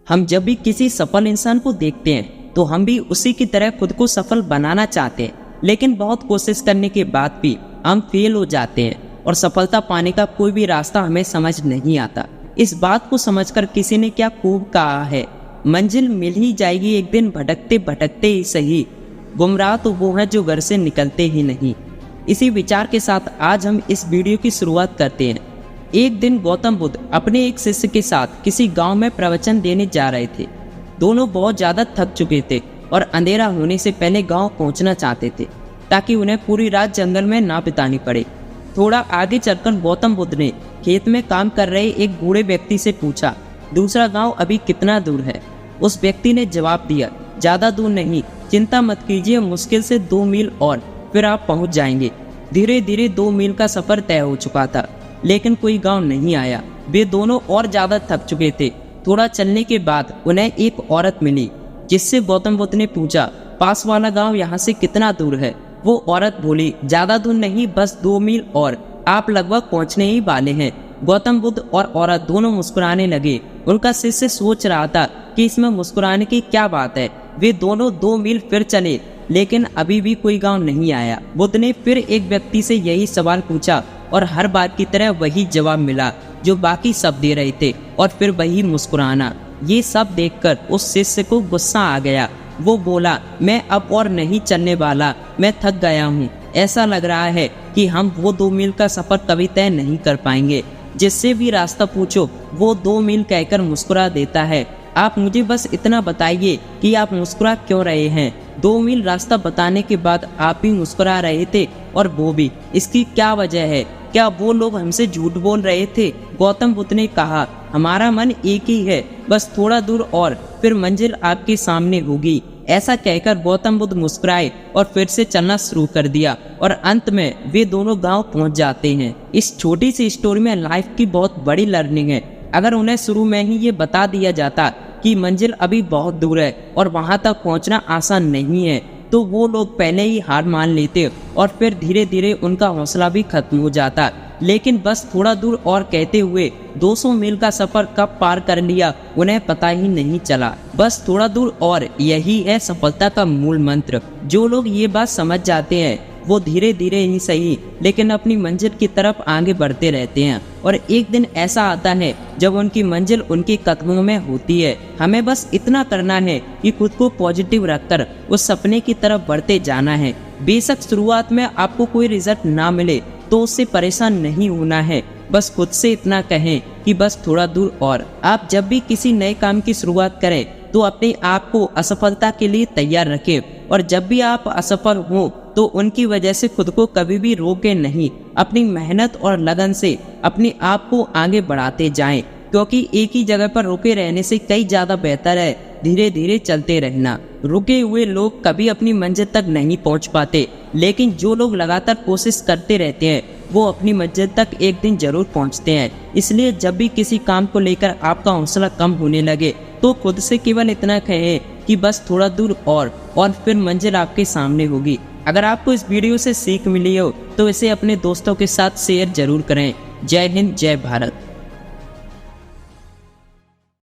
हम जब भी किसी सफल इंसान को देखते हैं तो हम भी उसी की तरह खुद को सफल बनाना चाहते हैं, लेकिन बहुत कोशिश करने के बाद भी हम फेल हो जाते हैं और सफलता पाने का कोई भी रास्ता हमें समझ नहीं आता। इस बात को समझकर किसी ने क्या खूब कहा है, मंजिल मिल ही जाएगी एक दिन, भटकते भटकते ही सही, गुमराह तो वो है जो घर से निकलते ही नहीं। इसी विचार के साथ आज हम इस वीडियो की शुरुआत करते हैं। एक दिन गौतम बुद्ध अपने एक शिष्य के साथ किसी गांव में प्रवचन देने जा रहे थे। दोनों बहुत ज़्यादा थक चुके थे और अंधेरा होने से पहले गांव पहुंचना चाहते थे ताकि उन्हें पूरी रात जंगल में ना बितानी पड़े। थोड़ा आगे चलकर गौतम बुद्ध ने खेत में काम कर रहे एक बूढ़े व्यक्ति से पूछा, दूसरा गांव अभी कितना दूर है? उस व्यक्ति ने जवाब दिया, ज़्यादा दूर नहीं, चिंता मत कीजिए, मुश्किल से 2 मील और फिर आप पहुंच जाएंगे। धीरे धीरे 2 मील का सफ़र तय हो चुका था, लेकिन कोई गांव नहीं आया। वे दोनों और ज़्यादा थक चुके थे। थोड़ा चलने के बाद उन्हें एक औरत मिली, जिससे गौतम बुद्ध ने पूछा, पास वाला गांव यहाँ से कितना दूर है? वो औरत बोली, ज़्यादा दूर नहीं, बस 2 मील और आप लगभग पहुँचने ही वाले हैं। गौतम बुद्ध और औरत दोनों मुस्कुराने लगे। उनका शिष्य सोच रहा था कि इसमें मुस्कुराने की क्या बात है। वे दोनों 2 मील फिर चले, लेकिन अभी भी कोई गांव नहीं आया। बुद्ध ने फिर एक व्यक्ति से यही सवाल पूछा और हर बार की तरह वही जवाब मिला जो बाकी सब दे रहे थे, और फिर वही मुस्कुराना। ये सब देखकर उस शिष्य को गुस्सा आ गया। वो बोला, मैं अब और नहीं चलने वाला, मैं थक गया हूँ। ऐसा लग रहा है कि हम वो 2 मील का सफ़र कभी तय नहीं कर पाएंगे। जिससे भी रास्ता पूछो वो 2 मील कहकर मुस्कुरा देता है। आप मुझे बस इतना बताइए कि आप मुस्कुरा क्यों रहे हैं? 2 मील रास्ता बताने के बाद आप भी मुस्कुरा रहे थे, और वो भी, इसकी क्या वजह है? क्या वो लोग हमसे झूठ बोल रहे थे? गौतम बुद्ध ने कहा, हमारा मन एक ही है, बस थोड़ा दूर और फिर मंजिल आपके सामने होगी। ऐसा कहकर गौतम बुद्ध मुस्कुराए और फिर से चलना शुरू कर दिया, और अंत में वे दोनों गांव पहुंच जाते हैं। इस छोटी सी स्टोरी में लाइफ की बहुत बड़ी लर्निंग है। अगर उन्हें शुरू में ही ये बता दिया जाता कि मंजिल अभी बहुत दूर है और वहां तक पहुंचना आसान नहीं है, तो वो लोग पहले ही हार मान लेते और फिर धीरे धीरे उनका हौसला भी खत्म हो जाता। लेकिन बस थोड़ा दूर और कहते हुए 200 मील का सफर कब पार कर लिया उन्हें पता ही नहीं चला। बस थोड़ा दूर और, यही है सफलता का मूल मंत्र। जो लोग ये बात समझ जाते हैं वो धीरे धीरे ही सही, लेकिन अपनी मंजिल की तरफ आगे बढ़ते रहते हैं, और एक दिन ऐसा आता है जब उनकी मंजिल उनके कदमों में होती है। हमें बस इतना करना है कि खुद को पॉजिटिव रखकर उस सपने की तरफ बढ़ते जाना है। बेशक शुरुआत में आपको कोई रिजल्ट ना मिले तो उससे परेशान नहीं होना है। बस खुद से इतना कहें कि बस थोड़ा दूर और। आप जब भी किसी नए काम की शुरुआत करें तो अपने आप को असफलता के लिए तैयार रखें, और जब भी आप असफल हो तो उनकी वजह से खुद को कभी भी रोके नहीं। अपनी मेहनत और लगन से अपने आप को आगे बढ़ाते जाएं, क्योंकि एक ही जगह पर रुके रहने से कई ज़्यादा बेहतर है धीरे धीरे चलते रहना। रुके हुए लोग कभी अपनी मंजिल तक नहीं पहुंच पाते, लेकिन जो लोग लगातार कोशिश करते रहते हैं वो अपनी मंजिल तक एक दिन जरूर पहुंचते हैं। इसलिए जब भी किसी काम को लेकर आपका हौसला कम होने लगे तो खुद से केवल इतना कहें कि बस थोड़ा दूर और फिर मंजिल आपके सामने होगी। अगर आपको इस वीडियो से सीख मिली हो तो इसे अपने दोस्तों के साथ शेयर जरूर करें। जय हिंद, जय भारत।